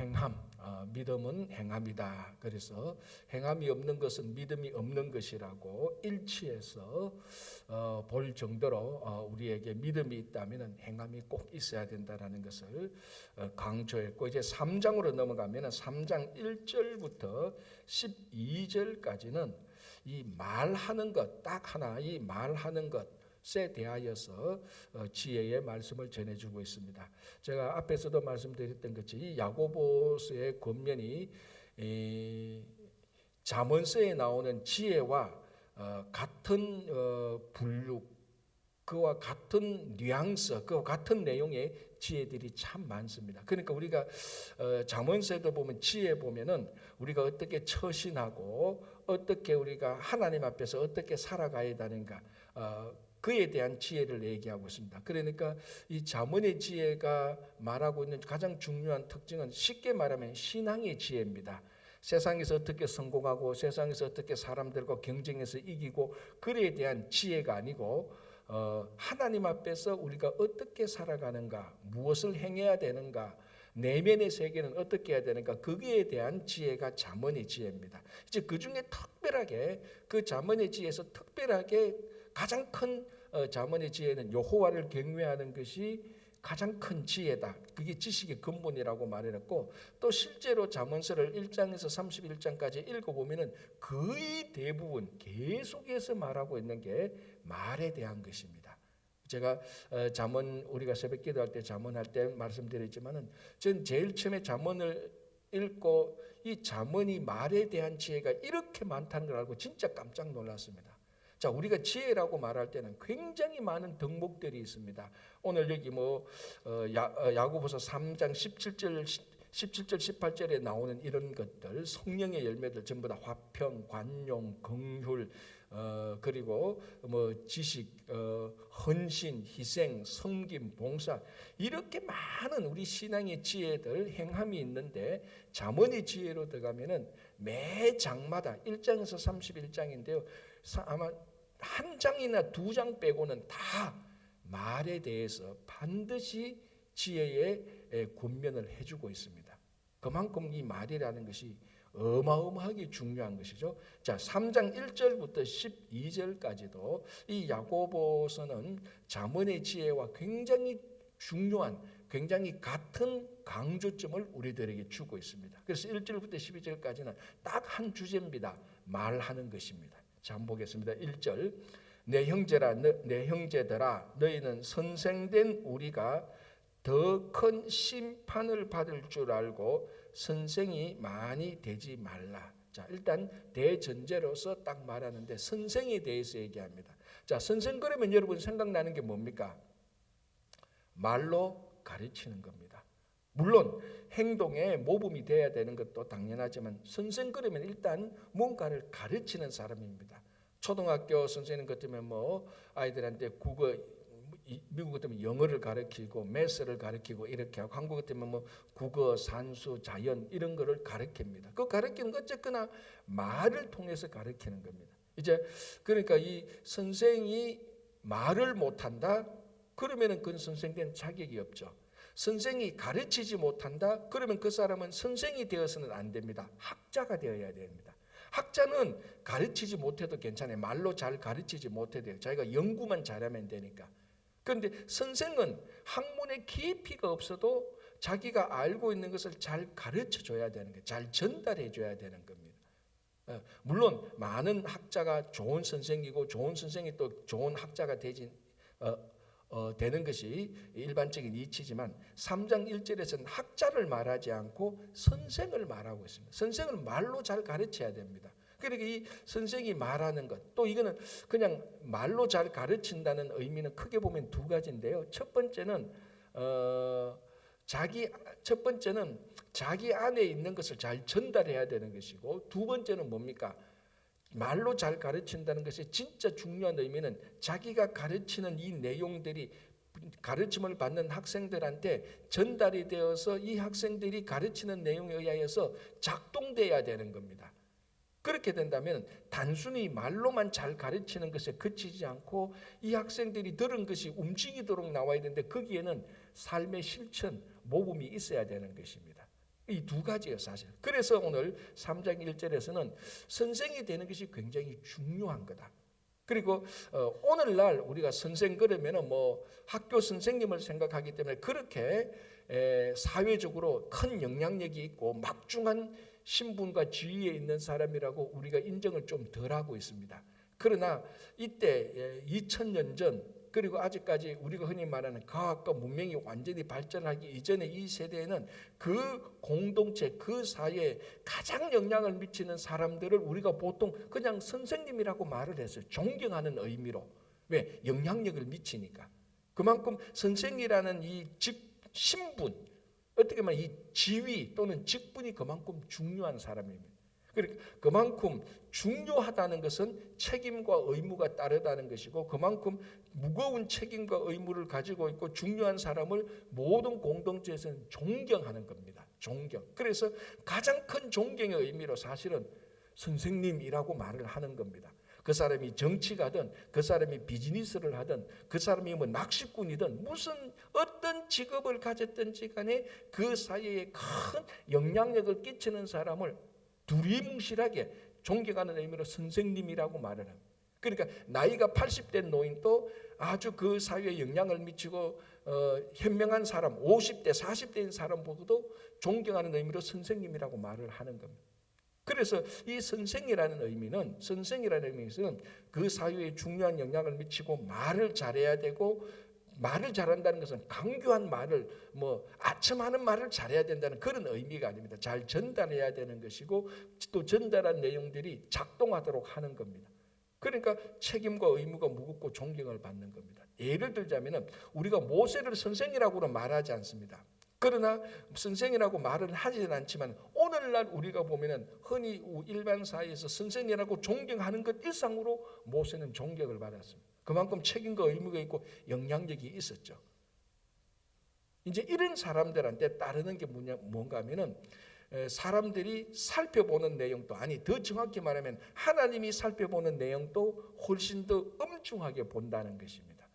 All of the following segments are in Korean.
행함, 믿음은 행함이다. 그래서 행함이 없는 것은 믿음이 없는 것이라고 일치해서 볼 정도로 우리에게 믿음이 있다면 행함이 꼭 있어야 된다는 것을 강조했고, 이제 3장으로 넘어가면 3장 1절부터 12절까지는 이 말하는 것, 딱 하나, 이 말하는 것에 대하여서 지혜의 말씀을 전해주고 있습니다. 제가 앞에서도 말씀드렸던 것이 이 야고보서의 권면이 잠언서에 나오는 지혜와 같은 분류, 그와 같은 뉘앙스, 그와 같은 내용의 지혜들이 참 많습니다. 그러니까 우리가 잠언서에도 보면 지혜 보면은 우리가 어떻게 처신하고 어떻게 우리가 하나님 앞에서 어떻게 살아가야 되는가, 그에 대한 지혜를 얘기하고 있습니다. 그러니까 이 잠언의 지혜가 말하고 있는 가장 중요한 특징은 쉽게 말하면 신앙의 지혜입니다. 세상에서 어떻게 성공하고 세상에서 어떻게 사람들과 경쟁해서 이기고 그에 대한 지혜가 아니고 하나님 앞에서 우리가 어떻게 살아가는가, 무엇을 행해야 되는가, 내면의 세계는 어떻게 해야 되는가, 거기에 대한 지혜가 잠언의 지혜입니다. 이제 그 중에 특별하게 그 잠언의 지혜에서 특별하게 가장 큰 잠언의 지혜는 여호와를 경외하는 것이 가장 큰 지혜다. 그게 지식의 근본이라고 말했고, 또 실제로 잠언서를 1장에서 31장까지 읽어보면 거의 대부분 계속해서 말하고 있는 게 말에 대한 것입니다. 제가 잠언, 우리가 새벽 기도할 때 잠언할 때 말씀드렸지만은 전 제일 처음에 잠언을 읽고 이 잠언이 말에 대한 지혜가 이렇게 많다는 걸 알고 진짜 깜짝 놀랐습니다. 자, 우리가 지혜라고 말할 때는 굉장히 많은 덕목들이 있습니다. 오늘 여기 야고보서 3장 17절 18절에 나오는 이런 것들, 성령의 열매들 전부 다 화평, 관용, 긍휼, 그리고 지식, 헌신, 희생, 섬김, 봉사, 이렇게 많은 우리 신앙의 지혜들, 행함이 있는데 잠언의 지혜로 들어가면은 매 장마다 1장에서 31장인데요. 아마 한 장이나 두 장 빼고는 다 말에 대해서 반드시 지혜의 권면을 해주고 있습니다. 그만큼 이 말이라는 것이 어마어마하게 중요한 것이죠. 자, 3장 1절부터 12절까지도 이 야고보서는 잠언의 지혜와 굉장히 중요한, 굉장히 같은 강조점을 우리들에게 주고 있습니다. 그래서 1절부터 12절까지는 딱 한 주제입니다. 말하는 것입니다. 자, 한번 보겠습니다. 1절, 내 형제들아 너희는 선생된 우리가 더 큰 심판을 받을 줄 알고 선생이 많이 되지 말라. 자, 일단 대전제로서 딱 말하는데 선생에 대해서 얘기합니다. 자, 선생 그러면 여러분 생각나는 게 뭡니까? 말로 가르치는 겁니다. 물론 행동에 모범이 돼야 되는 것도 당연하지만 선생 그러면 일단 뭔가를 가르치는 사람입니다. 초등학교 선생님 같으면 아이들한테 국어, 미국 같으면 영어를 가르치고 매스를 가르치고 이렇게 하고, 한국 같으면 국어, 산수, 자연 이런 거를 가르칩니다. 그 가르치는 것 어쨌거나 말을 통해서 가르치는 겁니다. 이제 그러니까 이 선생이 말을 못한다? 그러면은 그 선생된 자격이 없죠. 선생이 가르치지 못한다? 그러면 그 사람은 선생이 되어서는 안 됩니다. 학자가 되어야 됩니다. 학자는 가르치지 못해도 괜찮아요. 말로 잘 가르치지 못해도 자기가 연구만 잘하면 되니까. 그런데 선생은 학문의 깊이가 없어도 자기가 알고 있는 것을 잘 가르쳐 줘야 되는 거예요. 잘 전달해 줘야 되는 겁니다. 물론 많은 학자가 좋은 선생이고 좋은 선생이 또 좋은 학자가 되는 것이 일반적인 이치지만 3장 1절에서는 학자를 말하지 않고 선생을 말하고 있습니다. 선생을 말로 잘 가르쳐야 됩니다. 그러니까 이 선생이 말하는 것, 또 이거는 그냥 말로 잘 가르친다는 의미는 크게 보면 두 가지인데요. 첫 번째는 자기 안에 있는 것을 잘 전달해야 되는 것이고, 두 번째는 뭡니까? 말로 잘 가르친다는 것이 진짜 중요한 의미는 자기가 가르치는 이 내용들이 가르침을 받는 학생들한테 전달이 되어서 이 학생들이 가르치는 내용에 의하여서 작동돼야 되는 겁니다. 그렇게 된다면 단순히 말로만 잘 가르치는 것에 그치지 않고 이 학생들이 들은 것이 움직이도록 나와야 되는데 거기에는 삶의 실천, 모범이 있어야 되는 것입니다. 이 두 가지예요, 사실. 그래서 오늘 3장 1절에서는 선생이 되는 것이 굉장히 중요한 거다. 그리고 오늘날 우리가 선생 그러면은 뭐 학교 선생님을 생각하기 때문에 그렇게 사회적으로 큰 영향력이 있고 막중한 신분과 지위에 있는 사람이라고 우리가 인정을 좀 덜 하고 있습니다. 그러나 이때 2000년 전 그리고 아직까지 우리가 흔히 말하는 과학과 문명이 완전히 발전하기 이전에 이 세대에는 그 공동체, 그 사회에 가장 영향을 미치는 사람들을 우리가 보통 그냥 선생님이라고 말을 했어요. 존경하는 의미로. 왜? 영향력을 미치니까. 그만큼 선생이라는 이 신분, 어떻게 보면 이 지위 또는 직분이 그만큼 중요한 사람입니다. 그만큼 중요하다는 것은 책임과 의무가 따르다는 것이고 그만큼 무거운 책임과 의무를 가지고 있고 중요한 사람을 모든 공동체에서는 존경하는 겁니다. 존경. 그래서 가장 큰 존경의 의미로 사실은 선생님이라고 말을 하는 겁니다. 그 사람이 정치가든 그 사람이 비즈니스를 하든 그 사람이 뭐 낚시꾼이든 무슨 어떤 직업을 가졌든지 간에 그 사회에 큰 영향력을 끼치는 사람을 두리뭉실하게 존경하는 의미로 선생님이라고 말을 합니다. 그러니까 나이가 80된 노인도 아주 그 사회에 영향을 미치고 현명한 사람 50대 40대인 사람보다도 존경하는 의미로 선생님이라고 말을 하는 겁니다. 그래서 이 선생이라는 의미는 그 사회에 중요한 영향을 미치고 말을 잘해야 되고 말을 잘한다는 것은 강교한 말을 아첨하는 말을 잘해야 된다는 그런 의미가 아닙니다. 잘 전달해야 되는 것이고 또 전달한 내용들이 작동하도록 하는 겁니다. 그러니까 책임과 의무가 무겁고 존경을 받는 겁니다. 예를 들자면은 우리가 모세를 선생이라고는 말하지 않습니다. 그러나 선생이라고 말은 하지는 않지만 오늘날 우리가 보면은 흔히 일반 사회에서 선생이라고 존경하는 것 이상으로 모세는 존경을 받았습니다. 그만큼 책임과 의무가 있고 영향력이 있었죠. 이제 이런 사람들한테 따르는 게 뭔가 하면은 사람들이 살펴보는 내용도 더 정확히 말하면 하나님이 살펴보는 내용도 훨씬 더 엄중하게 본다는 것입니다.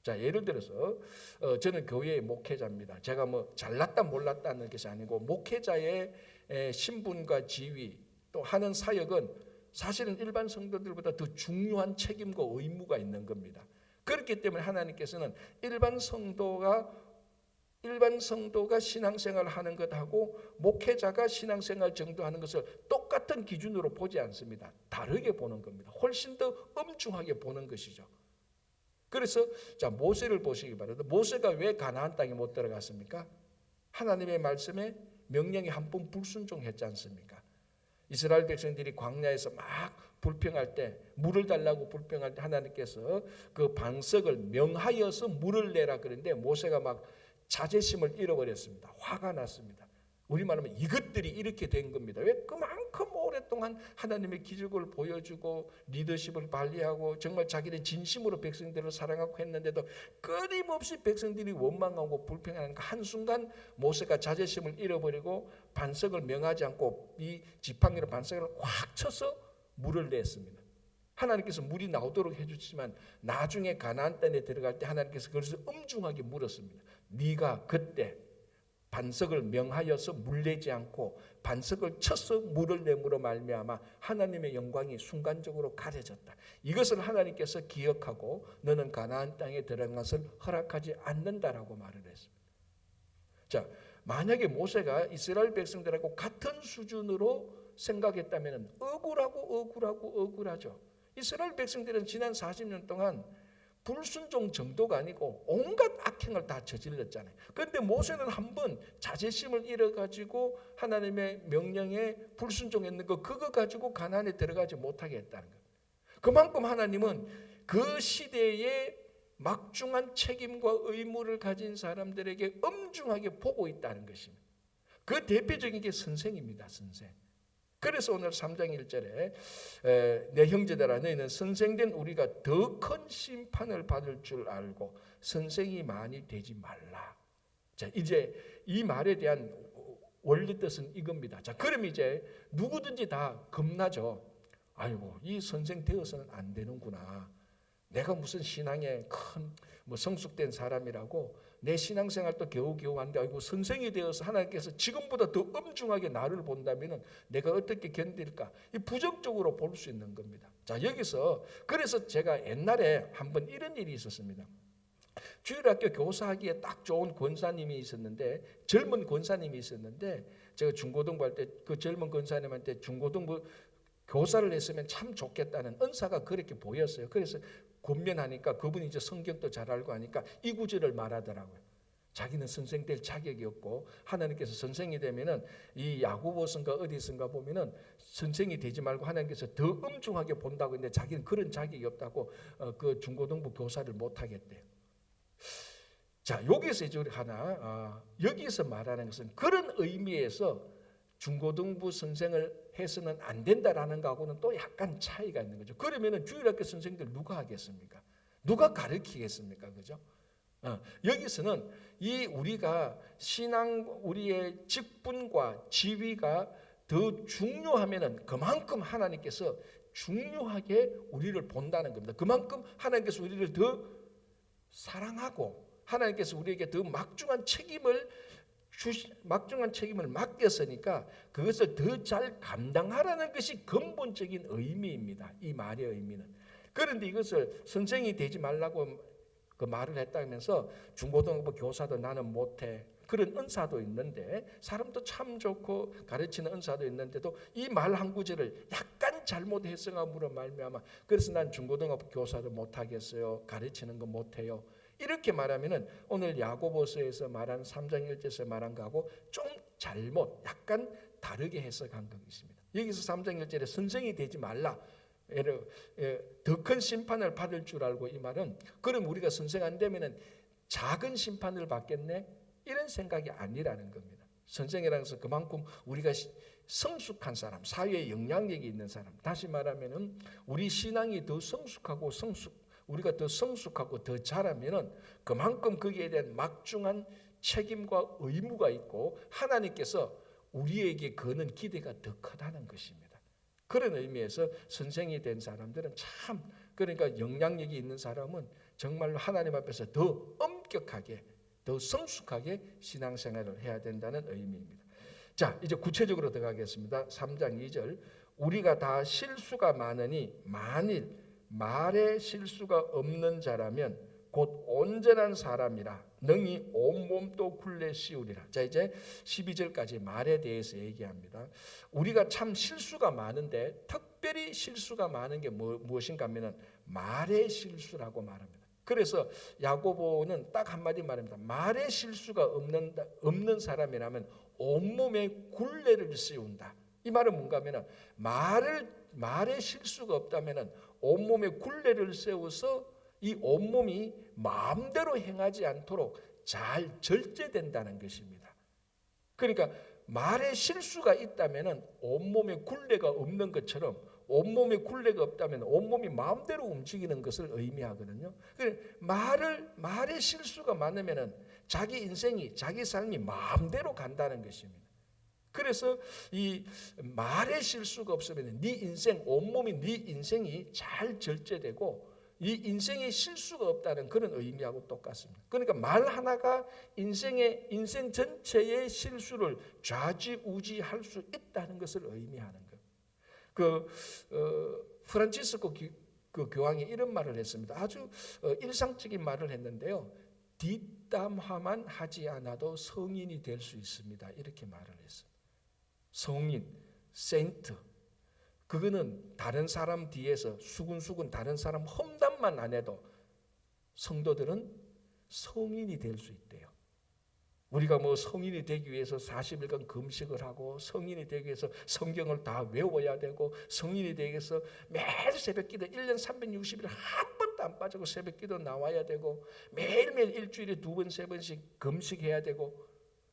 자, 예를 들어서 저는 교회의 목회자입니다. 제가 잘났다 몰랐다는 것이 아니고 목회자의 신분과 지위 또 하는 사역은 사실은 일반 성도들보다 더 중요한 책임과 의무가 있는 겁니다. 그렇기 때문에 하나님께서는 일반 성도가 신앙생활을 하는 것하고 목회자가 신앙생활 정도 하는 것을 똑같은 기준으로 보지 않습니다. 다르게 보는 겁니다. 훨씬 더 엄중하게 보는 것이죠. 그래서 자, 모세를 보시기 바랍니다. 모세가 왜 가나안 땅에 못 들어갔습니까? 하나님의 말씀에 명령에 한 번 불순종했지 않습니까? 이스라엘 백성들이 광야에서 막 불평할 때 물을 달라고 불평할 때 하나님께서 그 반석을 명하여서 물을 내라 그랬는데 모세가 막 자제심을 잃어버렸습니다. 화가 났습니다. 우리말로 하면 이것들이 이렇게 된 겁니다. 왜? 그만큼 오랫동안 하나님의 기적을 보여주고 리더십을 발휘하고 정말 자기는 진심으로 백성들을 사랑하고 했는데도 끊임없이 백성들이 원망하고 불평하는 그 한순간 모세가 자제심을 잃어버리고 반석을 명하지 않고 이 지팡이로 반석을 확 쳐서 물을 냈습니다. 하나님께서 물이 나오도록 해주시지만 나중에 가나안 땅에 들어갈 때 하나님께서 그것을 엄중하게 물었습니다. 네가 그때 반석을 명하여서 물내지 않고 반석을 쳐서 물을 내므로 말미암아 하나님의 영광이 순간적으로 가려졌다. 이것을 하나님께서 기억하고 너는 가나안 땅에 들어간 것을 허락하지 않는다라고 말을 했습니다. 자, 만약에 모세가 이스라엘 백성들하고 같은 수준으로 생각했다면 억울하죠. 이스라엘 백성들은 지난 40년 동안 불순종 정도가 아니고 온갖 악행을 다 저질렀잖아요. 그런데 모세는 한번 자제심을 잃어가지고 하나님의 명령에 불순종했는 그거 가지고 가나안에 들어가지 못하게 했다는 거예요. 그만큼 하나님은 그 시대에 막중한 책임과 의무를 가진 사람들에게 엄중하게 보고 있다는 것입니다. 그 대표적인 게 선생입니다. 선생. 그래서 오늘 3장 1절에 내 형제들아 너희는 선생된 우리가 더 큰 심판을 받을 줄 알고 선생이 많이 되지 말라. 자, 이제 이 말에 대한 원리 뜻은 이겁니다. 자, 그럼 이제 누구든지 다 겁나죠. 아이고, 이 선생 되어서는 안 되는구나. 내가 무슨 신앙에 큰 뭐 성숙된 사람이라고 내 신앙생활도 겨우겨우 한데 아이고 선생이 되어서 하나님께서 지금보다 더 엄중하게 나를 본다면 내가 어떻게 견딜까? 이 부정적으로 볼 수 있는 겁니다. 자, 여기서 그래서 제가 옛날에 한번 이런 일이 있었습니다. 주일학교 교사하기에 딱 좋은 권사님이 있었는데, 젊은 권사님이 있었는데, 제가 중고등부 할 때 그 젊은 권사님한테 중고등부 교사를 했으면 참 좋겠다는 은사가 그렇게 보였어요. 그래서 권면하니까 그분이 이제 성경도 잘 알고 하니까 이 구절을 말하더라고요. 자기는 선생 될 자격이 없고 하나님께서 선생이 되면은 이 야고보서인가 어디선가 보면은 선생이 되지 말고 하나님께서 더 엄중하게 본다고 했는데 자기는 그런 자격이 없다고 그 중고등부 교사를 못 하겠대요. 자, 여기서 이제 우리 하나 여기서 말하는 것은 그런 의미에서 중고등부 선생을 해서는 안 된다라는 거하고는 또 약간 차이가 있는 거죠. 그러면은 주일학교 선생들 누가 하겠습니까? 누가 가르치겠습니까? 그죠? 여기서는 이 우리가 신앙 우리의 직분과 지위가 더 중요하면은 그만큼 하나님께서 중요하게 우리를 본다는 겁니다. 그만큼 하나님께서 우리를 더 사랑하고 하나님께서 우리에게 더 막중한 책임을 맡겼으니까 그것을 더 잘 감당하라는 것이 근본적인 의미입니다. 이 말의 의미는. 그런데 이것을 선생이 되지 말라고 그 말을 했다면서 중고등부 교사도 나는 못해. 그런 은사도 있는데 사람도 참 좋고 가르치는 은사도 있는데도 이 말 한 구절을 약간 잘못 해석함으로 말미암아 그래서 난 중고등부 교사도 못하겠어요. 가르치는 거 못해요. 이렇게 말하면은 오늘 야고보서에서 말한 3장 1절에서 말한 거하고 좀 잘못 약간 다르게 해석한 것입니다. 여기서 3장 1절에 선생이 되지 말라. 더 큰 심판을 받을 줄 알고 이 말은 그럼 우리가 선생 안 되면은 작은 심판을 받겠네? 이런 생각이 아니라는 겁니다. 선생이라는 것은 그만큼 우리가 성숙한 사람, 사회에 영향력이 있는 사람. 다시 말하면은 우리 신앙이 더 성숙하고 우리가 더 성숙하고 더 자라면은 그만큼 거기에 대한 막중한 책임과 의무가 있고 하나님께서 우리에게 거는 기대가 더 크다는 것입니다. 그런 의미에서 선생이 된 사람들은 참 그러니까 영향력이 있는 사람은 정말로 하나님 앞에서 더 엄격하게 더 성숙하게 신앙생활을 해야 된다는 의미입니다. 자, 이제 구체적으로 들어가겠습니다. 3장 2절 우리가 다 실수가 많으니 만일 말에 실수가 없는 자라면 곧 온전한 사람이라 능히 온몸도 굴레 씌우리라. 자, 이제 12절까지 말에 대해서 얘기합니다. 우리가 참 실수가 많은데 특별히 실수가 많은 게 무엇인가 하면 말의 실수라고 말합니다. 그래서 야고보는 딱 한마디 말합니다. 말에 실수가 없는 사람이라면 온몸에 굴레를 씌운다. 이 말은 뭔가 하면 말에 실수가 없다면 온몸에 굴레를 세워서 이 온몸이 마음대로 행하지 않도록 잘 절제된다는 것입니다. 그러니까 말에 실수가 있다면 온몸에 굴레가 없는 것처럼 온몸에 굴레가 없다면 온몸이 마음대로 움직이는 것을 의미하거든요. 말에 실수가 많으면 자기 인생이 자기 삶이 마음대로 간다는 것입니다. 그래서 이 말에 실수가 없으면 네 인생 온몸이 네 인생이 잘 절제되고 이 인생에 실수가 없다는 그런 의미하고 똑같습니다. 그러니까 말 하나가 인생 전체의 실수를 좌지우지할 수 있다는 것을 의미하는 거예요. 프란치스코 그 교황이 이런 말을 했습니다. 아주 일상적인 말을 했는데요. 뒷담화만 하지 않아도 성인이 될 수 있습니다. 이렇게 말을 했어요. 성인, 세인트, 그거는 다른 사람 뒤에서 수근수근 다른 사람 험담만 안 해도 성도들은 성인이 될 수 있대요. 우리가 뭐 성인이 되기 위해서 40일간 금식을 하고 성인이 되기 위해서 성경을 다 외워야 되고 성인이 되기 위해서 매일 새벽기도 1년 360일 한 번도 안 빠지고 새벽기도 나와야 되고 매일매일 일주일에 2번, 3번씩 금식해야 되고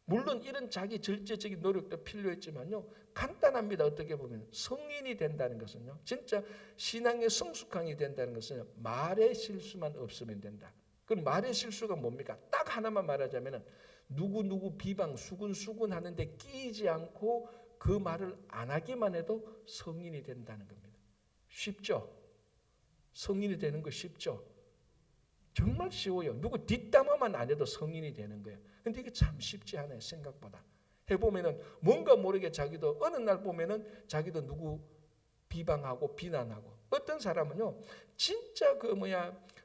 물론 이런 자기 절제적인 노력도 필요했지만요. 간단합니다. 어떻게 보면 성인이 된다는 것은요. 진짜 신앙의 성숙함이 된다는 것은 말의 실수만 없으면 된다. 그럼 말의 실수가 뭡니까? 딱 하나만 말하자면 누구 비방 수근수근 하는데 끼이지 않고 그 말을 안 하기만 해도 성인이 된다는 겁니다. 쉽죠? 성인이 되는 거 쉽죠? 정말 쉬워요. 누구 뒷담화만 안 해도 성인이 되는 거예요. 근데 이게 참 쉽지 않아요. 생각보다. 해보면은 뭔가 모르게 자기도 어느 날 보면은 자기도 누구 비방하고 비난하고, 어떤 사람은요 진짜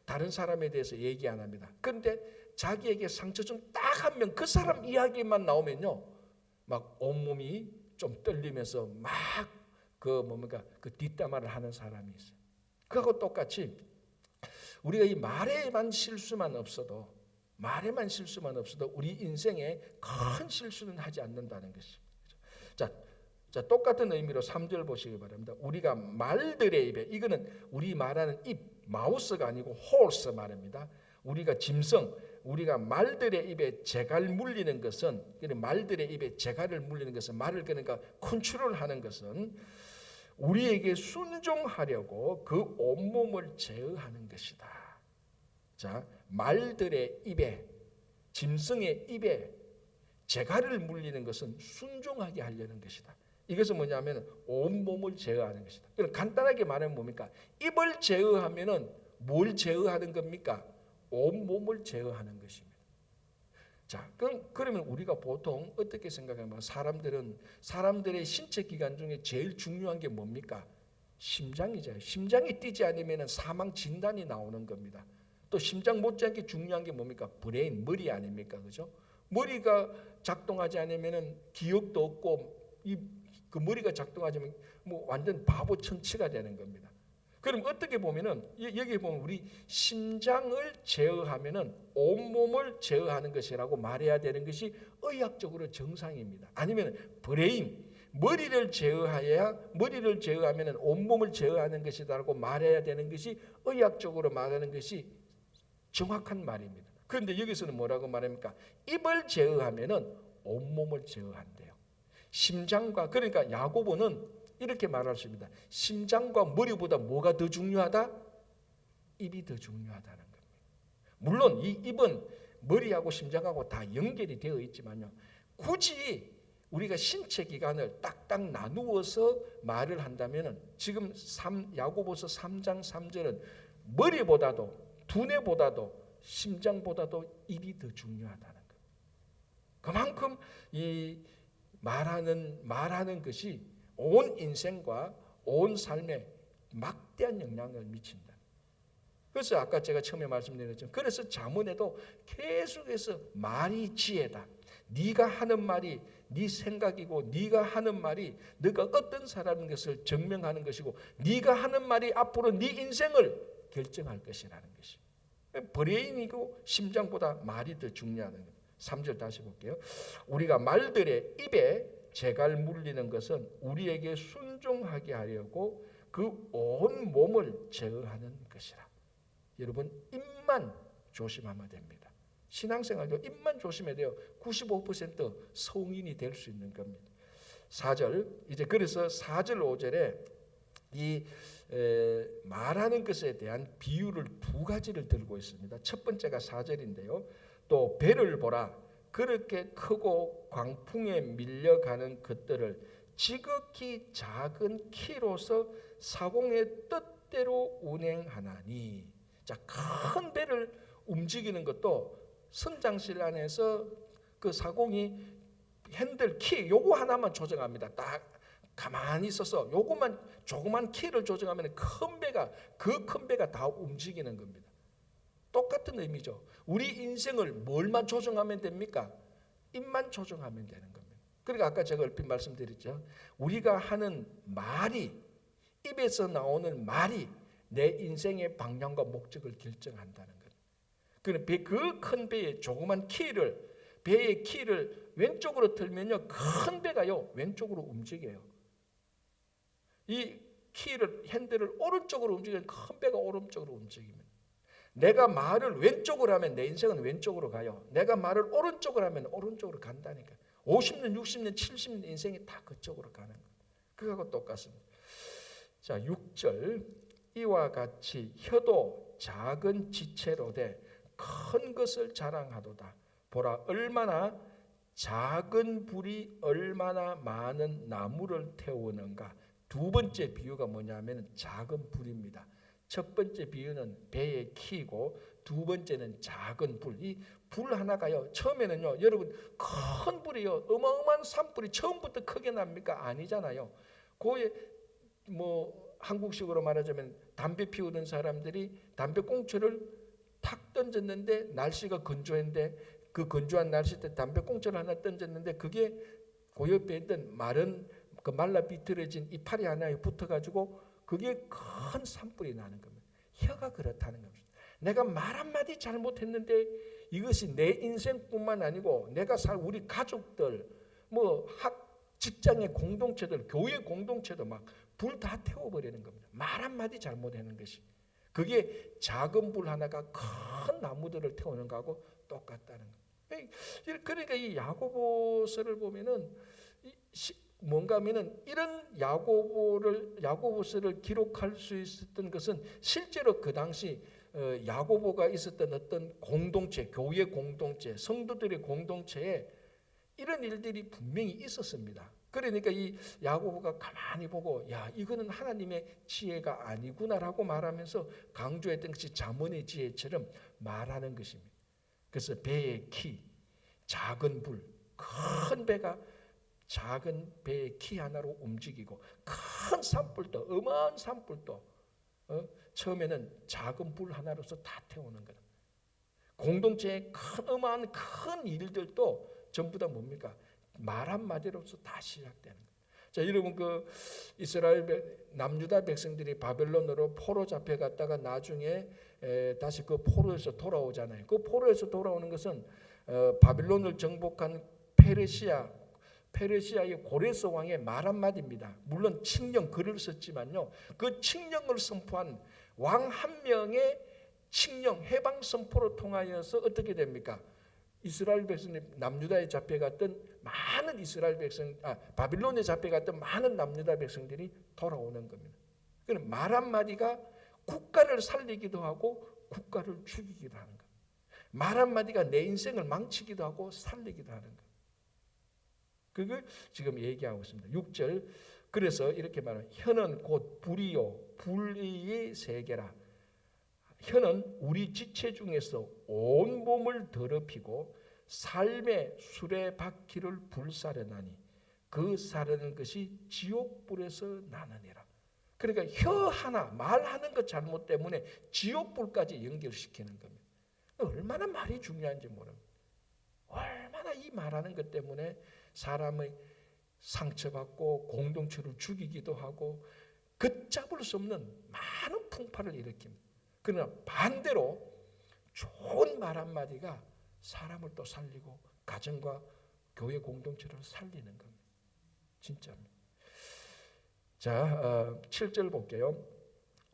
다른 사람에 대해서 얘기 안 합니다. 그런데 자기에게 상처 좀 딱 한 명, 그 사람 이야기만 나오면요 막 온몸이 좀 떨리면서 막 그 뒷담화를 하는 사람이 있어요. 그하고 똑같이 우리가 이 말에만 실수만 없어도 우리 인생에 큰 실수는 하지 않는다는 것입니다. 자, 똑같은 의미로 3절 보시기 바랍니다. 우리가 말들의 입에, 이거는 우리 말하는 입, 마우스가 아니고 홀스 말입니다. 우리가 짐승, 우리가 말들의 입에 재갈 물리는 것은, 말들의 입에 재갈을 물리는 것은, 말을 그러니까 컨트롤하는 것은 우리에게 순종하려고 그 온몸을 제어하는 것이다. 자, 말들의 입에, 짐승의 입에 재갈을 물리는 것은 순종하게 하려는 것이다. 이것은 뭐냐면 온몸을 제어하는 것이다. 그럼 간단하게 말하면 뭡니까? 입을 제어하면은 뭘 제어하는 겁니까? 온몸을 제어하는 것입니다. 자, 그러면 우리가 보통 어떻게 생각하면 사람들의 신체 기관 중에 제일 중요한 게 뭡니까? 심장이죠. 심장이 뛰지 않으면 사망 진단이 나오는 겁니다. 또 심장 못지않게 중요한 게 뭡니까? 브레인, 머리 아닙니까? 그죠? 머리가 작동하지 않으면 기억도 없고, 그 머리가 작동하지 않으면 완전 바보 천치가 되는 겁니다. 그럼 어떻게 보면은 여기 보면 우리 심장을 제어하면은 온몸을 제어하는 것이라고 말해야 되는 것이 의학적으로 정상입니다. 아니면 브레인, 머리를 제어하면은 온몸을 제어하는 것이다라고 말해야 되는 것이 의학적으로 말하는 것이 정확한 말입니다. 그런데 여기서는 뭐라고 말합니까? 입을 제어하면은 온몸을 제어한대요. 심장과, 그러니까 야고보는 이렇게 말할 수 있습니다. 심장과 머리보다 뭐가 더 중요하다? 입이 더 중요하다는 겁니다. 물론 이 입은 머리하고 심장하고 다 연결이 되어 있지만요, 굳이 우리가 신체 기관을 딱딱 나누어서 말을 한다면 지금 야고보서 3장 3절은 머리보다도, 두뇌보다도, 심장보다도 입이 더 중요하다는 거예요. 그만큼 이 말하는 것이 온 인생과 온 삶에 막대한 영향을 미친다. 그래서 아까 제가 처음에 말씀드렸죠. 그래서 잠언에도 계속해서 말이 지혜다. 네가 하는 말이 네 생각이고, 네가 하는 말이 네가 어떤 사람인 것을 증명하는 것이고, 네가 하는 말이 앞으로 네 인생을 결정할 것이라는 것이. 브레인이고 심장보다 말이 더 중요하다는 거예요. 3절 다시 볼게요. 우리가 말들의 입에 재갈 물리는 것은 우리에게 순종하게 하려고 그 온 몸을 제어하는 것이라. 여러분, 입만 조심하면 됩니다. 신앙생활도 입만 조심해야 돼요. 95% 성인이 될 수 있는 겁니다. 4절, 이제 그래서 4절 5절에 이 말하는 것에 대한 비유를 두 가지를 들고 있습니다. 첫 번째가 4절인데요. 또 배를 보라. 그렇게 크고 광풍에 밀려가는 것들을 지극히 작은 키로서 사공의 뜻대로 운행하나니. 자, 큰 배를 움직이는 것도 선장실 안에서 그 사공이 핸들 키 요거 하나만 조정합니다. 딱 가만히 있어서 요것만 조그만 키를 조정하면 그 큰 배가 다 움직이는 겁니다. 똑같은 의미죠. 우리 인생을 뭘만 조정하면 됩니까? 입만 조정하면 되는 겁니다. 그러니까 아까 제가 얼핏 말씀드렸죠. 우리가 하는 말이, 입에서 나오는 말이 내 인생의 방향과 목적을 결정한다는 거예요. 그 큰 배의 조그만 배의 키를 왼쪽으로 틀면요, 큰 배가요 왼쪽으로 움직여요. 이 핸들을 오른쪽으로 움직이면 큰 배가 오른쪽으로 움직입니다. 내가 말을 왼쪽으로 하면 내 인생은 왼쪽으로 가요. 내가 말을 오른쪽으로 하면 오른쪽으로 간다니까. 50년, 60년, 70년 인생이 다 그쪽으로 가는 거예요. 그거하고 똑같습니다. 자, 6절. 이와 같이 혀도 작은 지체로 돼 큰 것을 자랑하도다. 보라, 얼마나 작은 불이 얼마나 많은 나무를 태우는가. 두 번째 비유가 뭐냐면 작은 불입니다. 첫 번째 비유는 배의 키고 두 번째는 작은 불. 이 불 하나가요. 처음에는요, 여러분 큰 불이요, 어마어마한 산불이 처음부터 크게 납니까? 아니잖아요. 그에 뭐 한국식으로 말하자면 담배 피우던 사람들이 담배 꽁초를 탁 던졌는데 날씨가 건조했는데 그 건조한 날씨 때 담배 꽁초를 하나 던졌는데 그게 그 옆에 있던 마른 그 말라 비틀어진 이파리 하나에 붙어가지고 그게 큰 산불이 나는 겁니다. 혀가 그렇다는 겁니다. 내가 말 한마디 잘못했는데 이것이 내 인생뿐만 아니고 내가 살 우리 가족들, 뭐 직장의 공동체들, 교회 공동체도 막 불 다 태워버리는 겁니다. 말 한마디 잘못하는 것이. 그게 작은 불 하나가 큰 나무들을 태우는 거하고 똑같다는 거예요. 그러니까 이 야고보서를 보면은 뭔가 하면은 이런 야고보서를 기록할 수 있었던 것은 실제로 그 당시 야고보가 있었던 어떤 공동체, 교회 공동체, 성도들의 공동체에 이런 일들이 분명히 있었습니다. 그러니까 이 야고보가 가만히 보고 야, 이거는 하나님의 지혜가 아니구나라고 말하면서 강조했던 것이 잠언의 지혜처럼 말하는 것입니다. 그래서 배의 키, 작은 불, 큰 배가 작은 배의 키 하나로 움직이고 큰 산불도, 어마어마한 산불도 처음에는 작은 불 하나로서 다 태우는 거다. 공동체의 어마어마한 큰 일들도 전부 다 뭡니까? 말 한마디로서 다 시작되는 거예요. 자, 여러분 그 이스라엘 남유다 백성들이 바벨론으로 포로 잡혀갔다가 나중에 다시 그 포로에서 돌아오잖아요. 그 포로에서 돌아오는 것은 바벨론을 정복한 페르시아의 고레스 왕의 말 한마디입니다. 물론 칙령 글을 썼지만요. 그 칙령을 선포한 왕 한 명의 칙령 해방 선포로 통하여서 어떻게 됩니까? 이스라엘 백성이 남유다에 잡혀갔던 많은 바빌론에 잡혀갔던 많은 남유다 백성들이 돌아오는 겁니다. 그럼 말 한마디가 국가를 살리기도 하고 국가를 죽이기도 하는 거예요. 말 한마디가 내 인생을 망치기도 하고 살리기도 하는 거예요. 그걸 지금 얘기하고 있습니다. 6절. 그래서 이렇게 말해요. 혀는 곧 불이요 불의 세계라. 혀는 우리 지체 중에서 온 몸을 더럽히고 삶의 수레바퀴를 불사르나니 그 사르는 것이 지옥불에서 나느니라. 그러니까 혀 하나 말하는 것 잘못 때문에 지옥불까지 연결시키는 겁니다. 얼마나 말이 중요한지 모릅니다. 얼마나 이 말하는 것 때문에 사람의 상처받고 공동체를 죽이기도 하고 걷잡을 수 없는 많은 풍파를 일으킵니다. 그러나 반대로 좋은 말 한마디가 사람을 또 살리고 가정과 교회 공동체를 살리는 겁니다. 진짜입니다. 자, 7절 볼게요.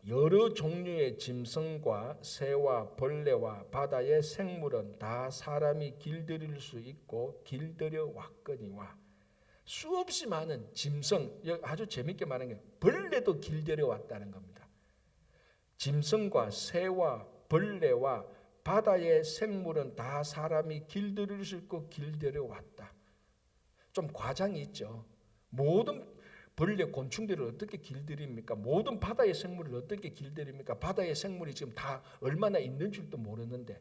여러 종류의 짐승과 새와 벌레와 바다의 생물은 다 사람이 길들일 수 있고 길들여 왔거니와. 수없이 많은 짐승, 아주 재밌게 말하는 게 벌레도 길들여 왔다는 겁니다. 짐승과 새와 벌레와 바다의 생물은 다 사람이 길들일 수 있고 길들여 왔다. 좀 과장이 있죠. 모든 벌레, 곤충들을 어떻게 길들입니까? 모든 바다의 생물을 어떻게 길들입니까? 바다의 생물이 지금 다 얼마나 있는 줄도 모르는데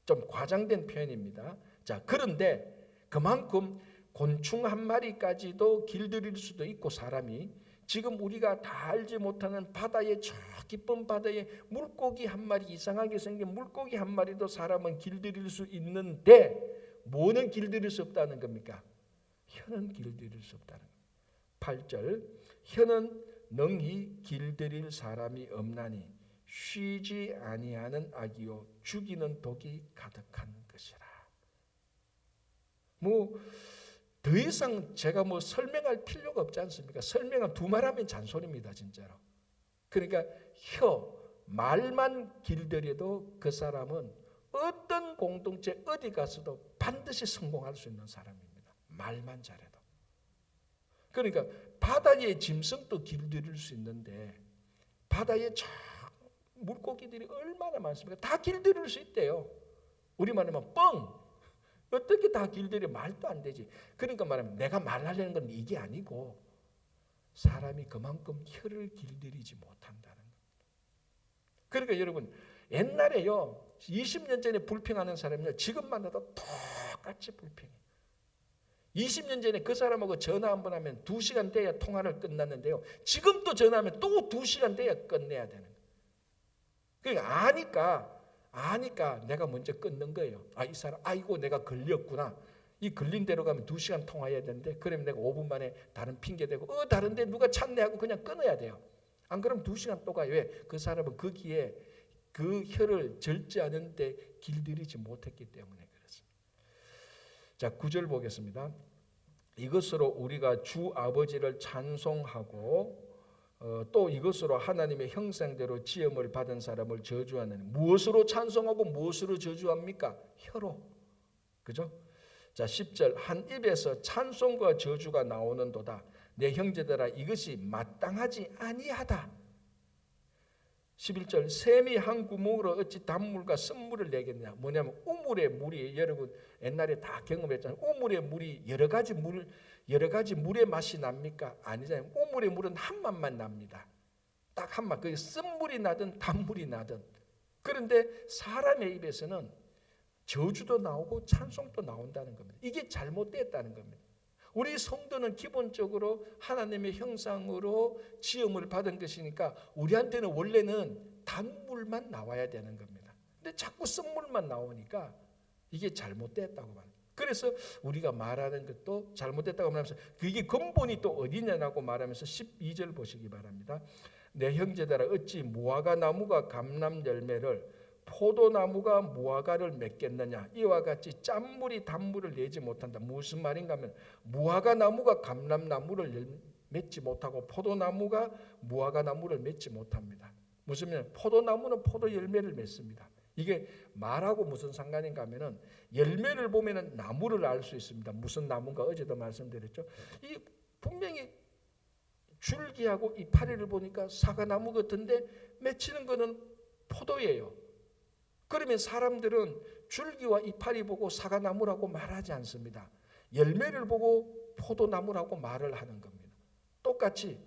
좀 과장된 표현입니다. 자, 그런데 그만큼 곤충 한 마리까지도 길들일 수도 있고 사람이 지금 우리가 다 알지 못하는 바다의 저 깊은 바다에 물고기 한 마리, 이상하게 생긴 물고기 한 마리도 사람은 길들일 수 있는데 뭐는 길들일 수 없다는 겁니까? 혀는 길들일 수 없다는 겁니다. 8절. 혀는 능히 길들일 사람이 없나니 쉬지 아니하는 악이요 죽이는 독이 가득한 것이라. 더 이상 제가 설명할 필요가 없지 않습니까? 설명한 두 말하면 잔소리입니다, 진짜로. 그러니까 말만 길들여도 그 사람은 어떤 공동체 어디 가서도 반드시 성공할 수 있는 사람입니다. 말만 잘해도. 그러니까 바다의 짐승도 길들일 수 있는데 바다에 물고기들이 얼마나 많습니까? 다 길들일 수 있대요. 우리말 하면 뻥! 어떻게 다 길들여? 말도 안 되지. 그러니까 말하면 내가 말하려는 건 이게 아니고 사람이 그만큼 혀를 길들이지 못한다는 겁니다. 그러니까 여러분 옛날에요 20년 전에 불평하는 사람은요 지금 만나도 똑같이 불평해. 20년 전에 그 사람하고 전화 한 번 하면 2시간 돼야 통화를 끝났는데요 지금 또 전화하면 또 2시간 돼야 끝내야 되는 거예요. 그러니까 아니까 내가 먼저 끊는 거예요. 이 사람 아이고 내가 걸렸구나. 이 걸린 대로 가면 2시간 통화해야 되는데 그러면 내가 5분 만에 다른 핑계 대고 다른데 누가 찾네 하고 그냥 끊어야 돼요. 안 그러면 2시간 또 가요. 왜? 그 사람은 거기에 그 혀를 절제 않은데 길들이지 못했기 때문에 그렇습니다. 자 9절 보겠습니다. 이것으로 우리가 주 아버지를 찬송하고 또 이것으로 하나님의 형상대로 지음을 받은 사람을 저주하는. 무엇으로 찬송하고 무엇으로 저주합니까? 혀로. 그죠? 자 10절 한 입에서 찬송과 저주가 나오는도다. 내 형제들아 이것이 마땅하지 아니하다. 11절 샘이 한 구멍으로 어찌 단물과 쓴물을 내겠냐. 뭐냐면 우물의 물이 여러분 옛날에 다 경험했잖아요. 우물의 물이 여러 가지 물의 맛이 납니까? 아니잖아요. 우물의 물은 한 맛만 납니다. 딱 한 맛. 그게 쓴물이 나든 단물이 나든. 그런데 사람의 입에서는 저주도 나오고 찬송도 나온다는 겁니다. 이게 잘못됐다는 겁니다. 우리 성도는 기본적으로 하나님의 형상으로 지음을 받은 것이니까 우리한테는 원래는 단물만 나와야 되는 겁니다. 근데 자꾸 쓴물만 나오니까 이게 잘못됐다고 말합니다. 그래서 우리가 말하는 것도 잘못됐다고 말하면서 그게 근본이 또 어디냐고 말하면서 12절 보시기 바랍니다. 내 형제들아 어찌 무화과 나무가 감람 열매를 포도나무가 무화과를 맺겠느냐. 이와 같이 짠물이 단물을 내지 못한다. 무슨 말인가 하면 무화과 나무가 감람나무를 맺지 못하고 포도나무가 무화과 나무를 맺지 못합니다. 무슨 말이냐. 포도나무는 포도 열매를 맺습니다. 이게 말하고 무슨 상관인가 하면은 열매를 보면은 나무를 알 수 있습니다. 무슨 나무인가 어제도 말씀드렸죠. 이 분명히 줄기하고 이파리를 보니까 사과나무 같은데 맺히는 거는 포도예요. 그러면 사람들은 줄기와 이파리 보고 사과나무라고 말하지 않습니다. 열매를 보고 포도나무라고 말을 하는 겁니다. 똑같이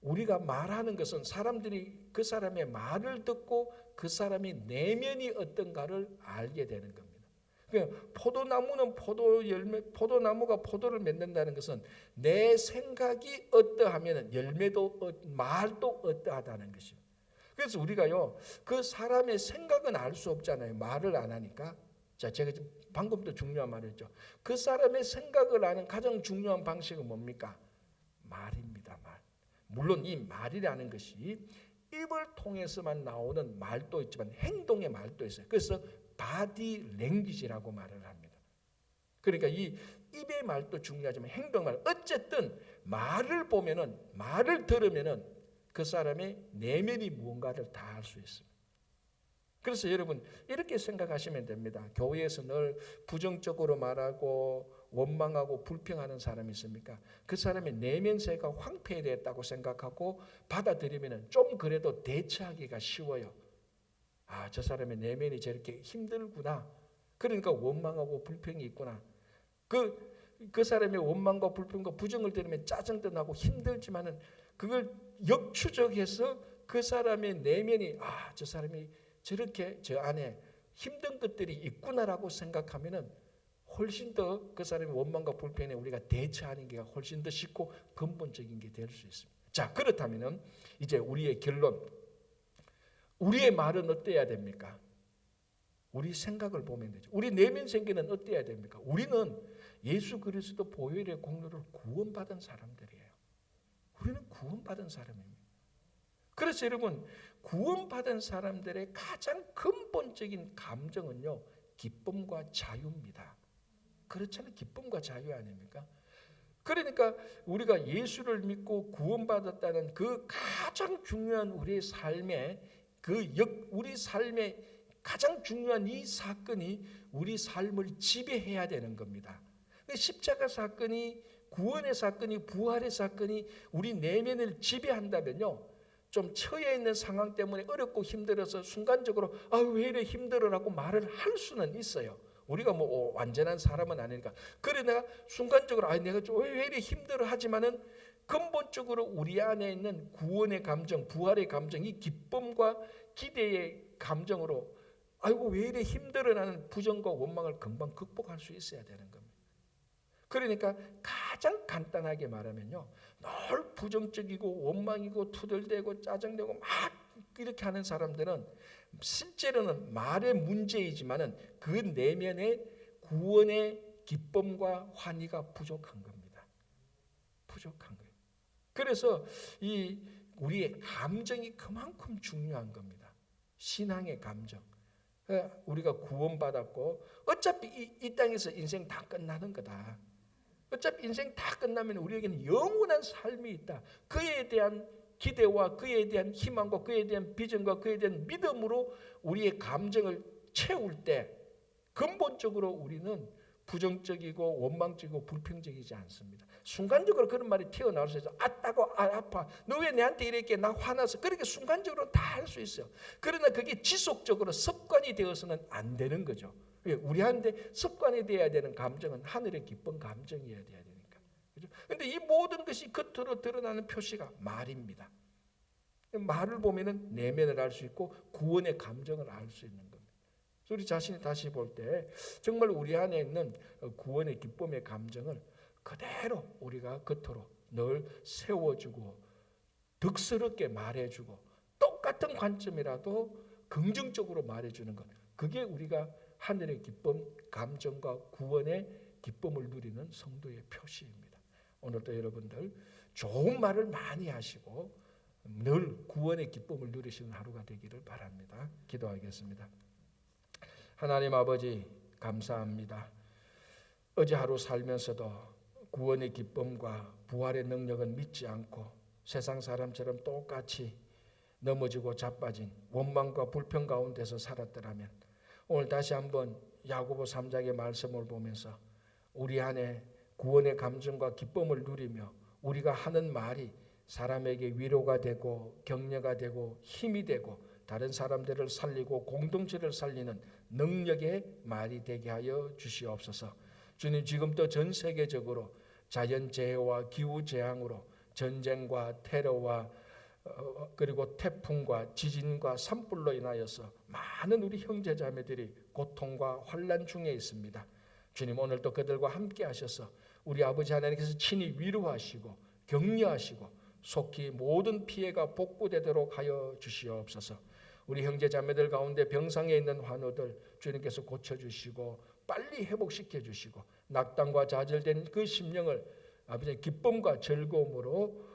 우리가 말하는 것은 사람들이 그 사람의 말을 듣고 그 사람의 내면이 어떤가를 알게 되는 겁니다. 그러니까 포도나무는 포도나무가 포도를 맺는다는 것은 내 생각이 어떠하면 열매도 말도 어떠하다는 것입니다. 그래서 우리가요 그 사람의 생각은 알 수 없잖아요. 말을 안 하니까. 자 제가 방금도 중요한 말을 했죠. 그 사람의 생각을 아는 가장 중요한 방식은 뭡니까? 말입니다. 말. 물론 이 말이라는 것이 입을 통해서만 나오는 말도 있지만 행동의 말도 있어요. 그래서 바디 랭귀지라고 말을 합니다. 그러니까 이 입의 말도 중요하지만 행동말 어쨌든 말을 보면은 말을 들으면은 그 사람의 내면이 무언가를 다 알 수 있습니다. 그래서 여러분 이렇게 생각하시면 됩니다. 교회에서 늘 부정적으로 말하고 원망하고 불평하는 사람이 있습니까? 그 사람의 내면세가 황폐됐다고 생각하고 받아들이면 좀 그래도 대처하기가 쉬워요. 저 사람의 내면이 저렇게 힘들구나. 그러니까 원망하고 불평이 있구나. 그 사람의 원망과 불평과 부정을 들으면 짜증도 나고 힘들지만은 그걸 역추적해서 그 사람의 내면이 저 사람이 저렇게 저 안에 힘든 것들이 있구나라고 생각하면은 훨씬 더 그 사람의 원망과 불평에 우리가 대처하는 게 훨씬 더 쉽고 근본적인 게 될 수 있습니다. 자 그렇다면은 이제 우리의 결론, 우리의 말은 어때야 됩니까? 우리 생각을 보면 되죠. 우리 내면 생기는 어때야 됩니까? 우리는 예수 그리스도 보혈의 공로를 구원받은 사람들이에요. 우리는 구원받은 사람입니다. 그래서 여러분 구원받은 사람들의 가장 근본적인 감정은요 기쁨과 자유입니다. 그렇잖아요. 기쁨과 자유 아닙니까? 그러니까 우리가 예수를 믿고 구원받았다는 그 가장 중요한 우리의 삶의 우리 삶의 가장 중요한 이 사건이 우리 삶을 지배해야 되는 겁니다. 십자가 사건이 구원의 사건이 부활의 사건이 우리 내면을 지배한다면요 좀 처해 있는 상황 때문에 어렵고 힘들어서 순간적으로 왜 이래 힘들어라고 말을 할 수는 있어요. 우리가 완전한 사람은 아니니까. 그래 내가 순간적으로 내가 왜 이래 힘들어 하지만은 근본적으로 우리 안에 있는 구원의 감정, 부활의 감정, 이 기쁨과 기대의 감정으로 아이고 왜 이래 힘들어라는 부정과 원망을 금방 극복할 수 있어야 되는 겁니다. 그러니까 가장 간단하게 말하면요, 늘 부정적이고 원망이고 투덜대고 짜증내고 막 이렇게 하는 사람들은 실제로는 말의 문제이지만은 그 내면에 구원의 기쁨과 환희가 부족한 겁니다. 부족한 거예요. 그래서 이 우리의 감정이 그만큼 중요한 겁니다. 신앙의 감정. 우리가 구원받았고 어차피 이 땅에서 인생 다 끝나는 거다. 어차피 인생 다 끝나면 우리에게는 영원한 삶이 있다. 그에 대한 기대와 그에 대한 희망과 그에 대한 비전과 그에 대한 믿음으로 우리의 감정을 채울 때 근본적으로 우리는 부정적이고 원망적이고 불평적이지 않습니다. 순간적으로 그런 말이 튀어나올 수 있어요. 아따고 아파. 너 왜 내한테 이렇게 나 화나서. 그렇게 순간적으로 다 할 수 있어요. 그러나 그게 지속적으로 습관이 되어서는 안 되는 거죠. 우리한테 습관이 되어야 되는 감정은 하늘의 기쁜 감정이어야 되니까. 그런데 이 모든 것이 겉으로 드러나는 표시가 말입니다. 말을 보면은 내면을 알 수 있고 구원의 감정을 알 수 있는 겁니다. 우리 자신이 다시 볼 때 정말 우리 안에 있는 구원의 기쁨의 감정을 그대로 우리가 겉으로 늘 세워주고 득스럽게 말해주고 똑같은 관점이라도 긍정적으로 말해주는 것, 그게 우리가 하늘의 기쁨, 감정과 구원의 기쁨을 누리는 성도의 표시입니다. 오늘도 여러분들 좋은 말을 많이 하시고 늘 구원의 기쁨을 누리시는 하루가 되기를 바랍니다. 기도하겠습니다. 하나님 아버지 감사합니다. 어제 하루 살면서도 구원의 기쁨과 부활의 능력은 믿지 않고 세상 사람처럼 똑같이 넘어지고 자빠진 원망과 불평 가운데서 살았더라면 오늘 다시 한번 야고보 3장의 말씀을 보면서 우리 안에 구원의 감정과 기쁨을 누리며 우리가 하는 말이 사람에게 위로가 되고 격려가 되고 힘이 되고 다른 사람들을 살리고 공동체를 살리는 능력의 말이 되게 하여 주시옵소서. 주님, 지금도 전 세계적으로 자연재해와 기후재앙으로 전쟁과 테러와 그리고 태풍과 지진과 산불로 인하여서 많은 우리 형제자매들이 고통과 환난 중에 있습니다. 주님, 오늘도 그들과 함께 하셔서 우리 아버지 하나님께서 친히 위로하시고 격려하시고 속히 모든 피해가 복구되도록 하여 주시옵소서. 우리 형제자매들 가운데 병상에 있는 환우들 주님께서 고쳐주시고 빨리 회복시켜 주시고 낙담과 좌절된 그 심령을 아버지의 기쁨과 즐거움으로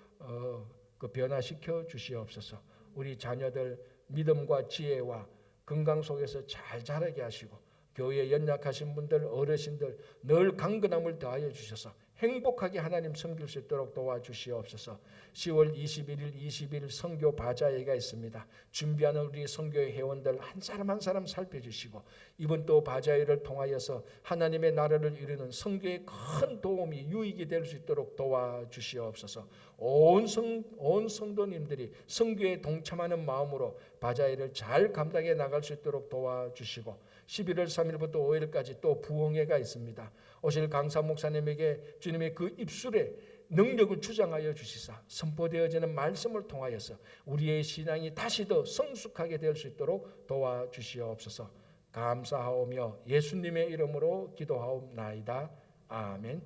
변화시켜 주시옵소서. 우리 자녀들 믿음과 지혜와 건강 속에서 잘 자라게 하시고 교회에 연약하신 분들 어르신들 늘 강건함을 더하여 주셔서 행복하게 하나님 섬길 수 있도록 도와주시옵소서. 10월 21일 20일 선교 바자회가 있습니다. 준비하는 우리 선교회 회원들 한 사람 한 사람 살펴주시고 이번 또 바자회를 통하여서 하나님의 나라를 이루는 선교에 큰 도움이 유익이 될 수 있도록 도와주시옵소서. 온 성도님들이 선교에 동참하는 마음으로 바자회를 잘 감당해 나갈 수 있도록 도와주시고 11월 3일부터 5일까지 또 부흥회가 있습니다. 오실 강사 목사님에게 주님의 그 입술에 능력을 주장하여 주시사 선포되어지는 말씀을 통하여서 우리의 신앙이 다시 더 성숙하게 될 수 있도록 도와주시옵소서. 감사하오며 예수님의 이름으로 기도하옵나이다. 아멘.